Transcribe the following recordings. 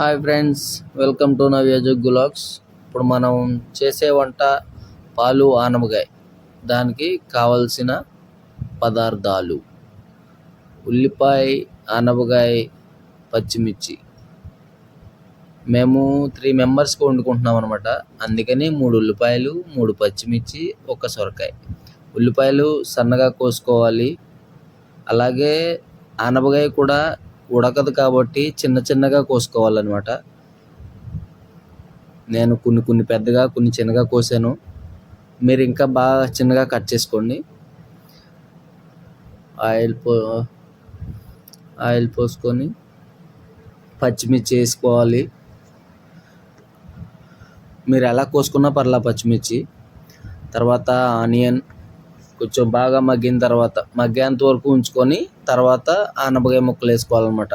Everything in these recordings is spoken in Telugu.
Hi friends, welcome to Navyajug blogs. ఇప్పుడు మనం చేసే వంట పాలు ఆనపకాయ. దానికి కావలసిన పదార్థాలు: ఉల్లిపాయ, ఆనపకాయ, పచ్చిమిర్చి. మేము 3 మెంబర్స్కి వండుకుంటున్నాం అనమాట. అందుకని 3 ఉల్లిపాయలు, 3 పచ్చిమిర్చి, 1 సొరకాయ. ఉల్లిపాయలు సన్నగా కోసుకోవాలి. అలాగే ఆనపకాయ కూడా ఉడకదు కాబట్టి చిన్న చిన్నగా కోసుకోవాలన్నమాట. నేను కొన్ని పెద్దగా, కొన్ని చిన్నగా కోసాను. మీరు ఇంకా బాగా చిన్నగా కట్ చేసుకోండి. ఆయిల్ పోసుకొని పచ్చిమిర్చి వేసుకోవాలి. మీరు ఎలా కోసుకున్నా పర్లా పచ్చిమిర్చి. తర్వాత ఆనియన్ కొంచెం బాగా మగ్గేంత వరకు ఉంచుకొని తర్వాత ఆనపకాయ ముక్కలు వేసుకోవాలన్నమాట.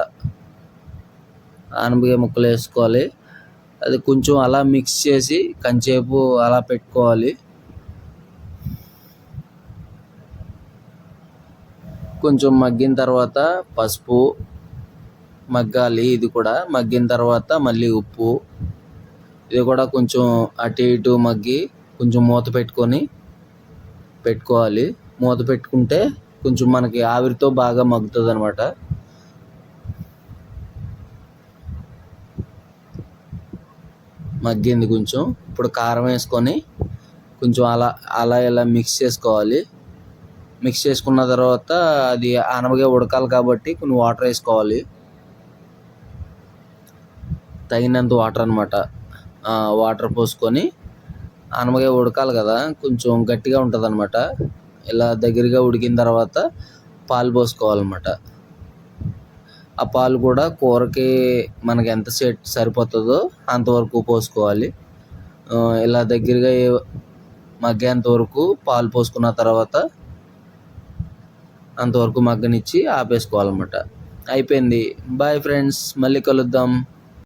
ఆనపకాయ ముక్కలు వేసుకోవాలి. అది కొంచెం అలా మిక్స్ చేసి కొంచెంసేపు అలా పెట్టుకోవాలి. కొంచెం మగ్గిన తర్వాత పసుపు మగ్గాలి. ఇది కూడా మగ్గిన తర్వాత మళ్ళీ ఉప్పు. ఇది కూడా కొంచెం అటు ఇటు మగ్గి కొంచెం మూత పెట్టుకోవాలి. మూత పెట్టుకుంటే కొంచెం మనకి ఆవిరితో బాగా మగ్గుతుంది అనమాట. మగ్గింది కొంచెం. ఇప్పుడు కారం వేసుకొని కొంచెం అలా ఇలా మిక్స్ చేసుకోవాలి. మిక్స్ చేసుకున్న తర్వాత అది ఆనపకాయ ఉడకాలి కాబట్టి కొన్ని వాటర్ వేసుకోవాలి. తగినంత వాటర్ అనమాట. వాటర్ పోసుకొని ఆనపకాయ ఉడకాలి కదా, కొంచెం గట్టిగా ఉంటుంది అనమాట. ఇలా దగ్గరగా ఉడికిన తర్వాత పాలు పోసుకోవాలన్నమాట. ఆ పాలు కూడా కూరకి మనకి ఎంత సరిపోతుందో అంతవరకు పోసుకోవాలి. ఇలా దగ్గరగా మగ్గేంత వరకు పాలు పోసుకున్న తర్వాత అంతవరకు మగ్గనిచ్చి ఆపేసుకోవాలన్నమాట. అయిపోయింది. బాయ్ ఫ్రెండ్స్, మళ్ళీ కలుద్దాం.